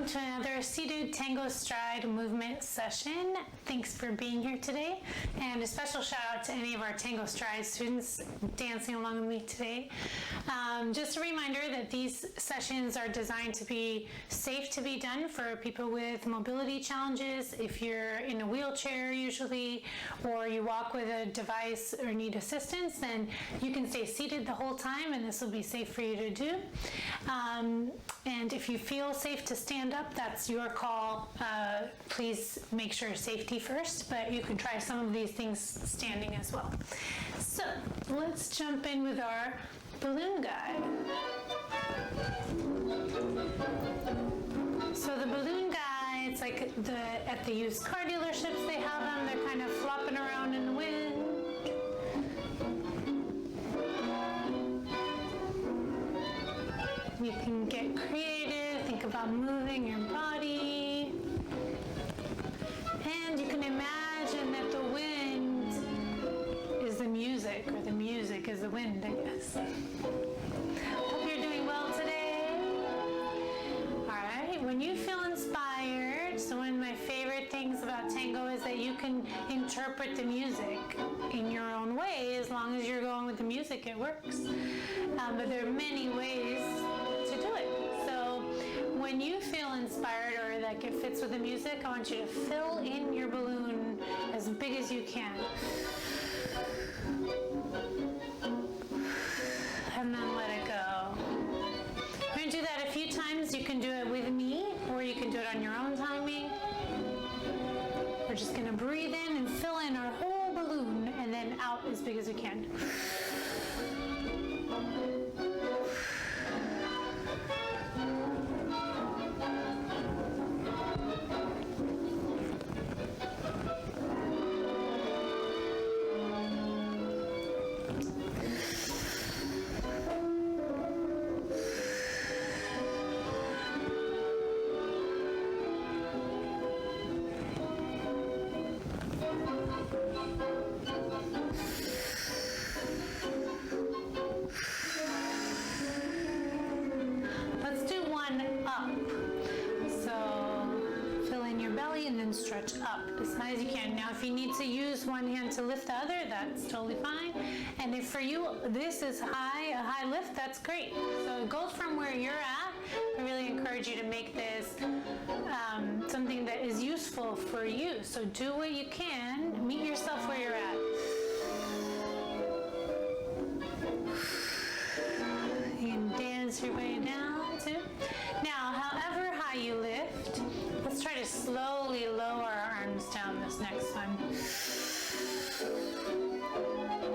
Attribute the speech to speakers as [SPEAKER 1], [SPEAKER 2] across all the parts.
[SPEAKER 1] welcome to another seated TangoStride movement session. Thanks for being here today, and a special shout out to any of our TangoStride students dancing along with me today. Just a reminder that these sessions are designed to be safe to be done for people with mobility challenges. If you're in a wheelchair usually, or you walk with a device or need assistance, then you can stay seated the whole time and this will be safe for you to do. And if you feel safe to stand up, that's your call. Please make sure safety first, but you can try some of these things standing as well. So let's jump in with our balloon guy. So the balloon guy, it's like at the used car dealerships they have them. They're kind of flopping around in the wind. You can get creative, think about moving your body. And you can imagine that the wind is the music, or the music is the wind, I guess. Hope you're doing well today. All right, when you feel inspired, so one of my favorite things about tango is that you can interpret the music in your own way. As long as you're going with the music, it works. But there are many ways to do it. So when you feel inspired or like it fits with the music, I want you to fill in your balloon as big as you can. And then let it go. We're going to do that a few times. You can do it with me, or you can do it on your own timing. We're just going to breathe in and fill in our whole balloon and then out as big as we can. Stretch up as high as you can. Now, if you need to use one hand to lift the other, that's totally fine. And if for you this is a high lift, that's great. So it goes from where you're at. I really encourage you to make this something that is useful for you. So do what you can. Meet yourself where you're at. You can dance your way down too. Now, however high you lift, let's try to slowly lower our arms down this next time.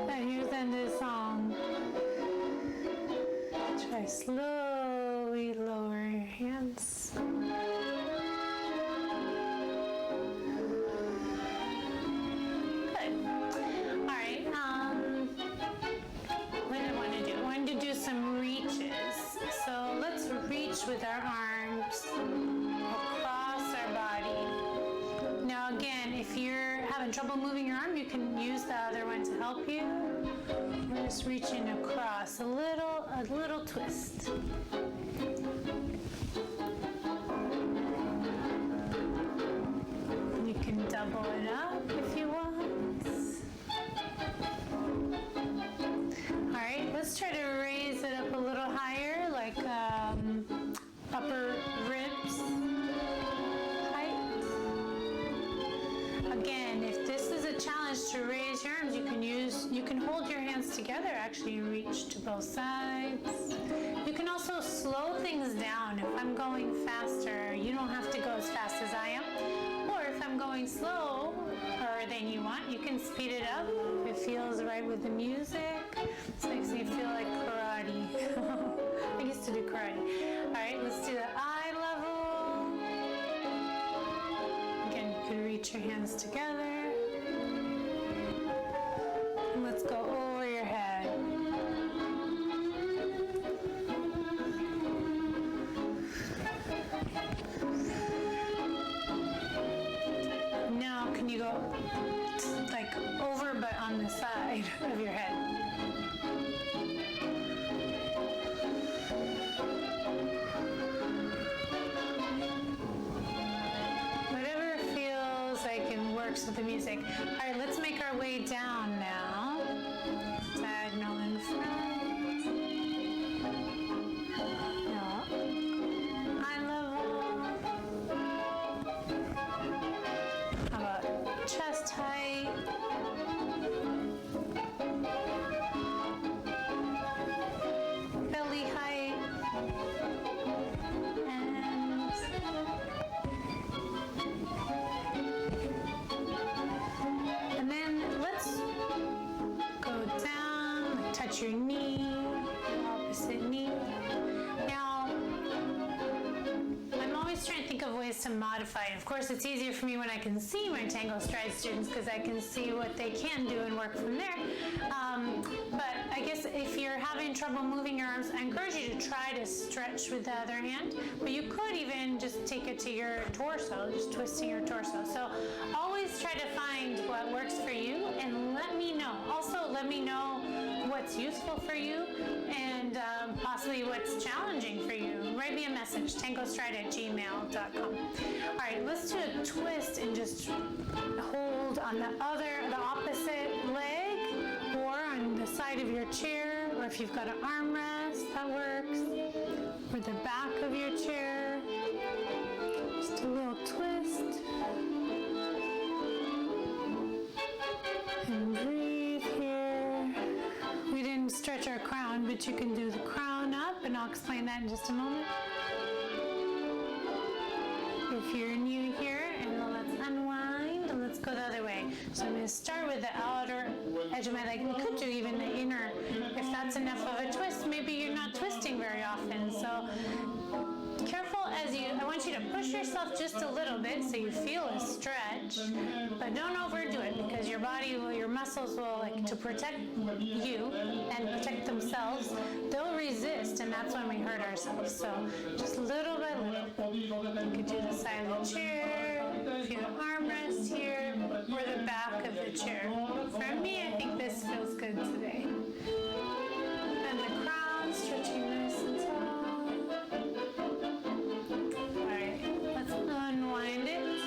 [SPEAKER 1] And here's the end of the song. Try slowly lower your hands. Good. All right. What do I want to do? I wanted to do some reaches. So let's reach with our arms across our body. Now again, if you're having trouble moving your arm, you can use the other one to help you. We're just reaching across, a little twist. You can double it up if you want. All right, let's try to raise it up a little higher, like upper ribs height. Again, if this is a challenge to raise your arms, you can hold your hands together, actually reach to both sides. You can also slow things down. If I'm going faster, you don't have to go as fast as I am. Or if I'm going slower than you want, you can speed it up if it feels right with the music. This makes me feel like karate. I used to do karate. All right, let's do the eye level. Again, you can reach your hands together. And let's go over your head. Now, can you go like over but on the side of your head? works with the music. All right, let's make our way down now. Diagonal in front. No. Eye level. How about chest height? Belly height. And then let's go down, like touch your knee, opposite knee. Now, I'm always trying to think of ways to modify it. Of course, it's easier for me when I can see my TangoStride students because I can see what they can do and work from there. But I guess if you're having trouble moving your arms, I encourage you to try to stretch with the other hand. But you could even just take it to your torso, just twisting your torso. So always try to find what works for you and let me know. Also, let me know what's useful for you and possibly what's challenging for you. Write me a message, tangostride@gmail.com. All right, let's do a twist and just hold on the opposite leg or on the side of your chair, or if you've got an armrest, that works, or the back of your chair. Just a little twist. And breathe here. We didn't stretch our crown, but you can do the crown up, and I'll explain that in just a moment. If you're new here, and let's unwind, and let's go the other way. So I'm going to start with the outer edge of my leg. We could do even the inner. If that's enough of a twist, maybe you're not twisting very often. So careful as I want you to push yourself just a little bit so you feel a stretch, but don't overdo it because your body will, your muscles will, like, to protect you and protect themselves, they'll resist, and that's when we hurt ourselves. So just little by little. You could do the side of the chair, if you have armrest here, or the back of the chair. For me, I think this feels good today. And the crown, stretching nice and tall. Unwind it.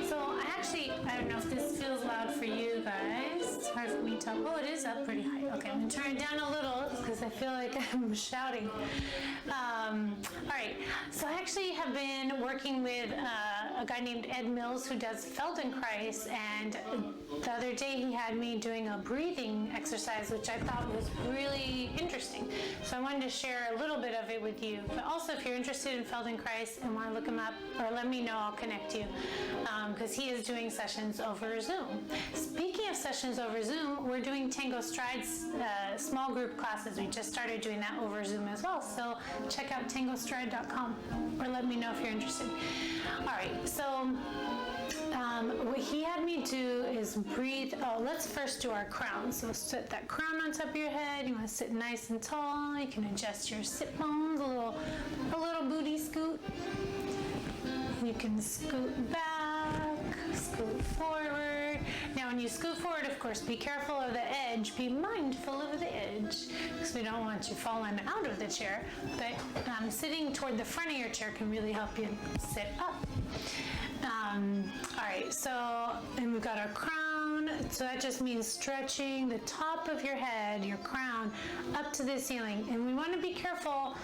[SPEAKER 1] So I don't know if this feels loud for you guys. It's hard for me to talk. Oh, it is up pretty high. Okay, I'm going to turn it down a little because I feel like I'm shouting. All right, so I actually have been working with a guy named Ed Mills who does Feldenkrais, and the other day he had me doing a breathing exercise, which I thought was really interesting. So I wanted to share a little bit of it with you. But also, if you're interested in Feldenkrais and want to look him up, or let me know, I'll connect you, because he is doing sessions over Zoom. Speaking of sessions over Zoom, we're doing TangoStride's small group classes. We just started doing that over Zoom as well. So check out tangostride.com, or let me know if you're interested. All right, so what he had me do is breathe. Oh, let's first do our crown. So sit that crown on top of your head. You want to sit nice and tall. You can adjust your sit bones, a little booty scoot. You can scoot back, scoot forward. Now, when you scoot forward, of course, be careful of the edge. Be mindful of the edge, because we don't want you falling out of the chair. But sitting toward the front of your chair can really help you sit up. All right, so, and we've got our crown. So that just means stretching the top of your head, your crown, up to the ceiling. And we want to be careful.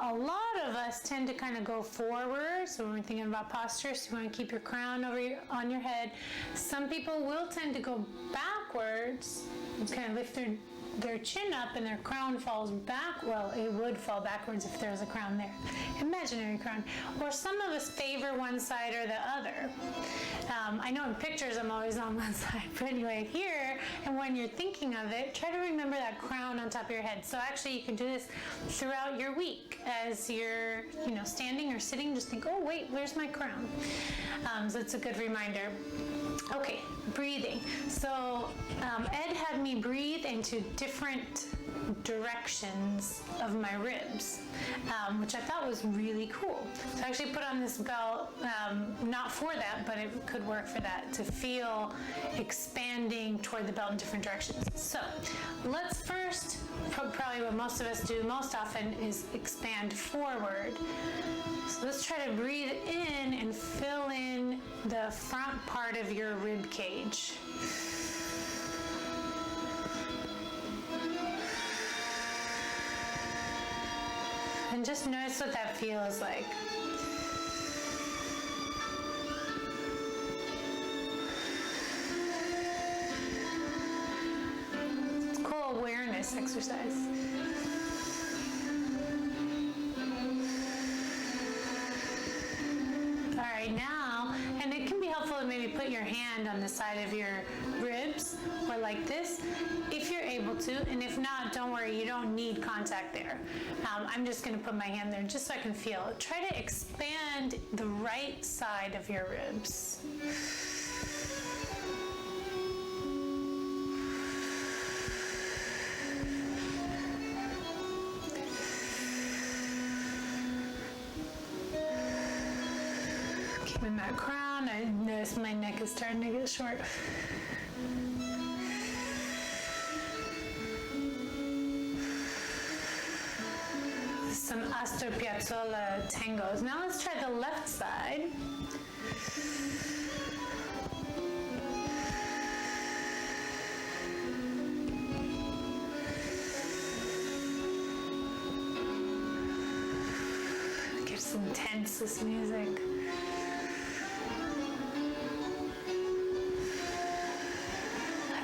[SPEAKER 1] A lot of us tend to kind of go forward. So when we're thinking about posture, so you want to keep your crown on your head. Some people will tend to go backwards and kind of lift their chin up and their crown falls back. Well, it would fall backwards if there was a crown there. Imaginary crown. Or some of us favor one side or the other. I know in pictures I'm always on one side, but anyway, here, and when you're thinking of it, try to remember that crown on top of your head. So actually you can do this throughout your week as you're, standing or sitting, just think, oh wait, where's my crown? So it's a good reminder. Okay, breathing. So Ed had me breathe into different directions of my ribs, which I thought was really cool. So I actually put on this belt, not for that, but it could work for that, to feel expanding toward the belt in different directions. So let's first, probably what most of us do most often, is expand forward. So let's try to breathe in and fill in the front part of your rib cage. And just notice what that feels like. It's a cool awareness exercise. All right, now, and it can be helpful to maybe put your hand on the side of your ribs, or like this, if you're able to, and if not, don't worry, you don't need contact there. I'm just gonna put my hand there just so I can feel. Try to expand the right side of your ribs. Keeping that crown, I notice my neck is starting to get short. Some Astor Piazzolla tangos. Now let's try the left side. It gets intense, this music.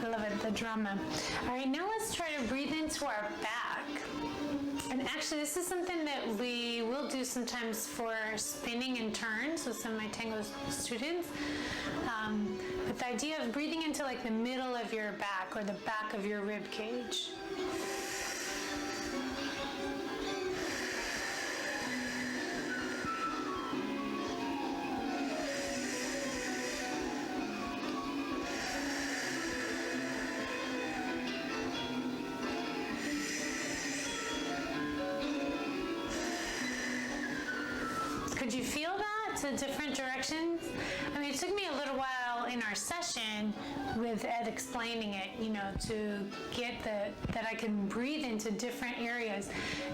[SPEAKER 1] I love it, the drama. All right, now let's try to breathe into our back. And actually, this is something that we will do sometimes for spinning and turns with some of my tango students. But the idea of breathing into like the middle of your back or the back of your rib cage. Could you feel that to different directions? I mean, it took me a little while in our session with Ed explaining it, you know, to get that I can breathe into different areas.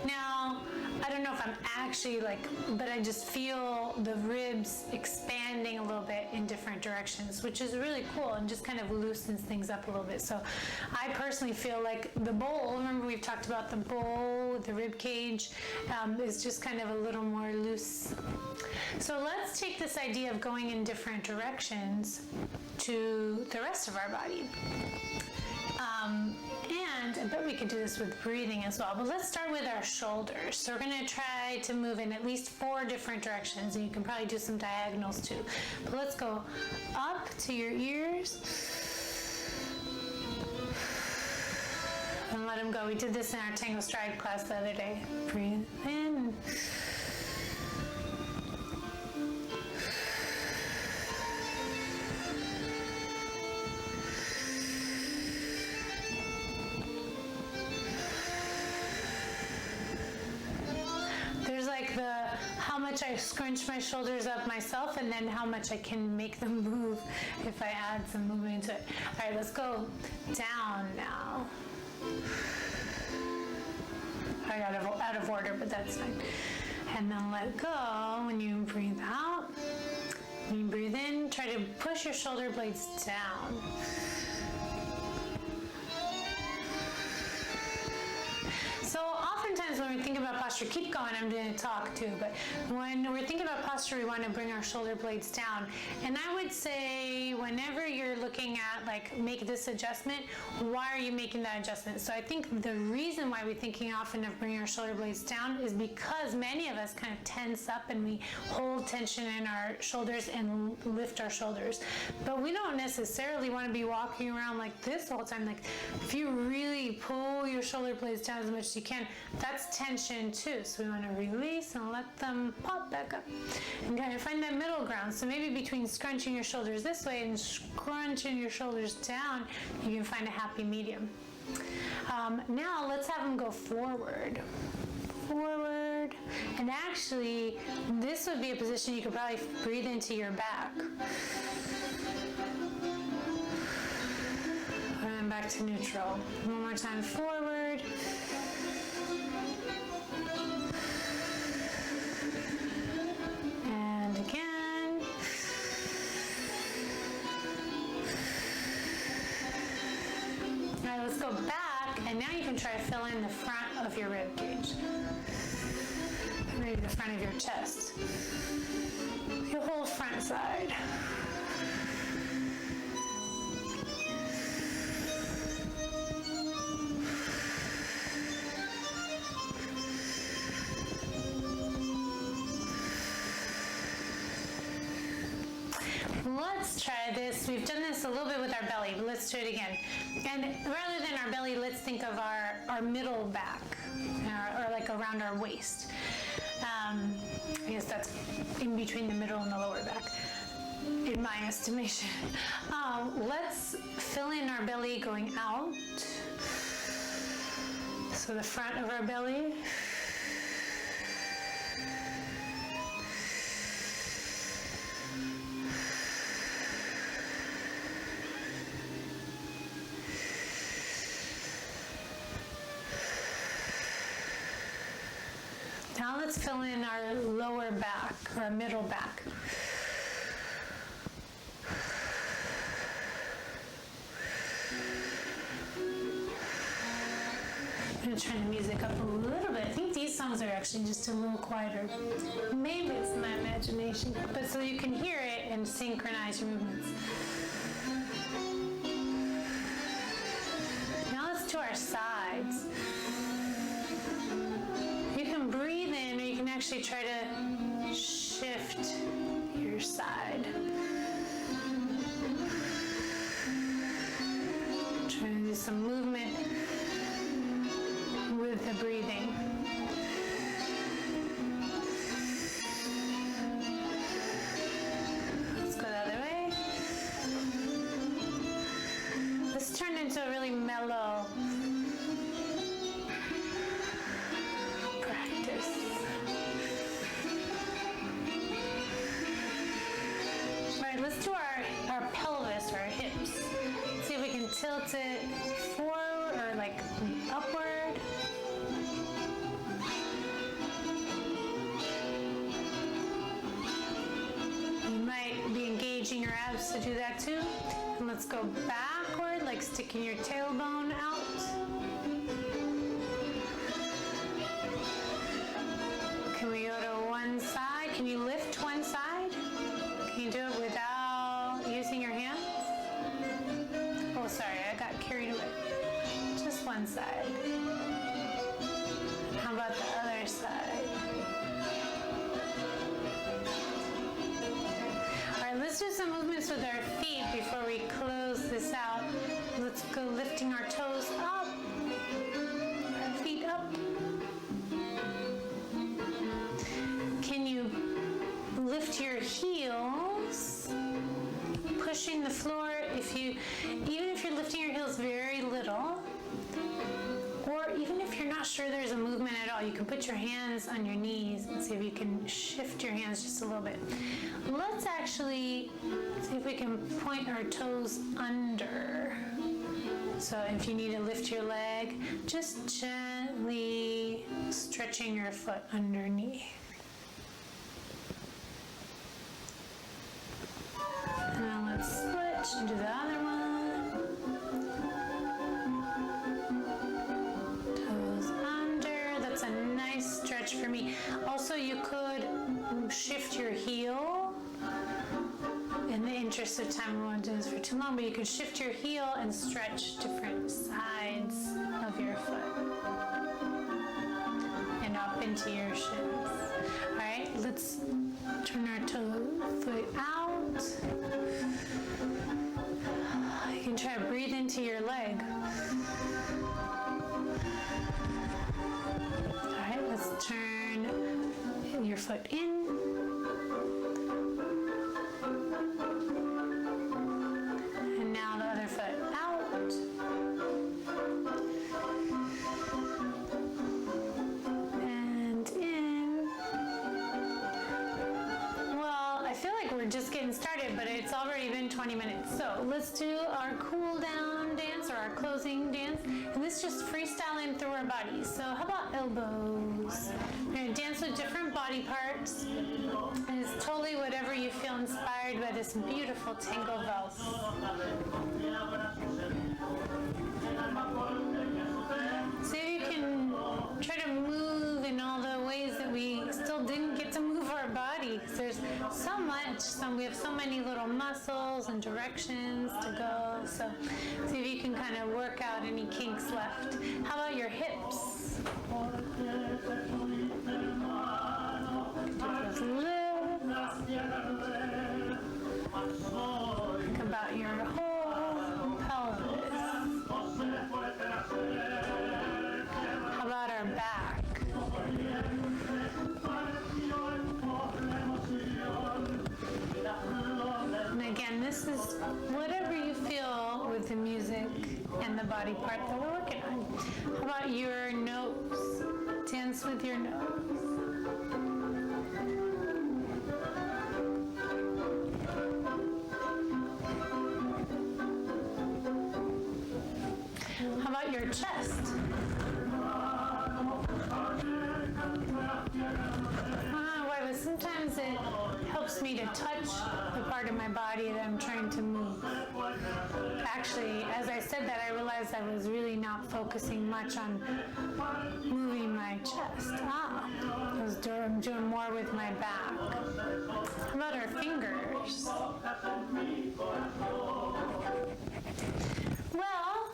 [SPEAKER 1] Now, I don't know if I'm actually but I just feel the ribs expanding a little bit in different directions, which is really cool and just kind of loosens things up a little bit. So I personally feel like the bowl, remember we've talked about the bowl, the rib cage, is just kind of a little more loose. So let's take this idea of going in different directions to the rest of our body. And I bet we could do this with breathing as well, but let's start with our shoulders. So we're going to try to move in at least 4 different directions, and you can probably do some diagonals too. But let's go up to your ears and let them go. We did this in our TangoStride class the other day. Breathe in. How much I scrunch my shoulders up myself, and then how much I can make them move if I add some movement to it. All right, let's go down now. I got out of order, but that's fine. And then let go when you breathe out. When you breathe in, try to push your shoulder blades down. So oftentimes when we think about posture, keep going, I'm going to talk too, but when we're thinking about posture, we want to bring our shoulder blades down. And I would say whenever you're looking at make this adjustment, why are you making that adjustment? So I think the reason why we're thinking often of bringing our shoulder blades down is because many of us kind of tense up and we hold tension in our shoulders and lift our shoulders. But we don't necessarily want to be walking around like this all the time. Like if you really pull your shoulder blades down as much as you can, that's tension too. So we want to release and let them pop back up and kind of find that middle ground. So maybe between scrunching your shoulders this way and scrunching your shoulders down, you can find a happy medium. Now let's have them go forward. Forward. And actually, this would be a position you could probably breathe into your back. And back to neutral. One more time, forward. And again. All right, let's go back, and now you can try to fill in the front of your rib cage. Maybe the front of your chest. Your whole front side. Let's try this. We've done this a little bit with our belly, but let's do it again. And rather than our belly, let's think of our middle back, or like around our waist. I guess that's in between the middle and the lower back, in my estimation. Let's fill in our belly going out. So the front of our belly. Now let's fill in our lower back, or our middle back. I'm going to turn the music up a little bit. I think these songs are actually just a little quieter. Maybe it's my imagination, but so you can hear it and synchronize your movements. Now let's do our sides. You can breathe in, or you can actually try to shift your side. Try to do some movement with the breathing. Let's go the other way. Let's turn into a really mellow practice. All right, let's do our pelvis, or our hips. See if we can tilt it forward, or like upward. You might be engaging your abs to do that too. And let's go backward, like sticking your tailbone out. Can we go to one side? Can you lift one side? Can you do it without using your hands? Oh, sorry, I got carried away. Just one side. How about the other side? All right, let's do some movements with our feet before we close this out. Let's go lifting our toes up, our feet up. Can you lift your heels, pushing the floor? Even if you're lifting your heels very little, or even if you're not sure there's a movement at all, you can put your hands on your knees and see if you can shift your hands just a little bit. Let's actually see if we can point our toes under. So if you need to lift your leg, just gently stretching your foot underneath. Now let's switch and do the other one. Toes under. That's a nice stretch for me. Also, you could shift your heel. In the interest of time, we won't do this for too long, but you could shift your heel and stretch different sides of your foot and up into your shins. All right, let's turn our foot out. You can try to breathe into your leg. All right, let's turn your foot in. And now the other foot out. just getting started, but it's already been 20 minutes. So let's do our cool down dance or our closing dance. And this is just freestyling through our bodies. So how about elbows? We're going to dance with different body parts. And it's totally whatever you feel inspired by this beautiful tango valse. See if you can try to move in all the ways that we still didn't get to move our bodies. There's so much. We have so many little muscles and directions to go. So see if you can kind of work out any kinks left. How about your hips? Just lift. Think about your whole pelvis. How about our back? And again, this is whatever you feel with the music and the body part that we're working on. How about your nose? Dance with your nose. How about your chest? But sometimes it helps me to touch the part of my body that I'm trying to move. Actually, as I said that, I realized I was really not focusing much on moving my chest. I'm doing more with my back. How about our fingers? Well,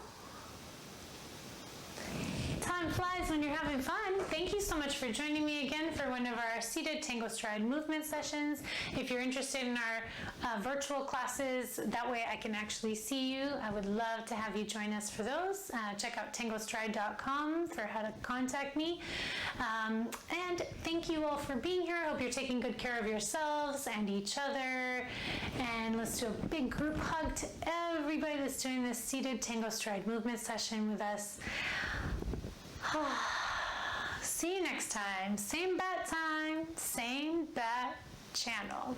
[SPEAKER 1] time flies when you're having fun. Thank you so much for joining me again for one of our seated TangoStride movement sessions. If you're interested in our virtual classes, that way I can actually see you. I would love to have you join us for those. Check out tangostride.com for how to contact me. And thank you all for being here. I hope you're taking good care of yourselves and each other. And let's do a big group hug to everybody that's doing this seated TangoStride movement session with us. See you next time. Same bat time, same bat channel.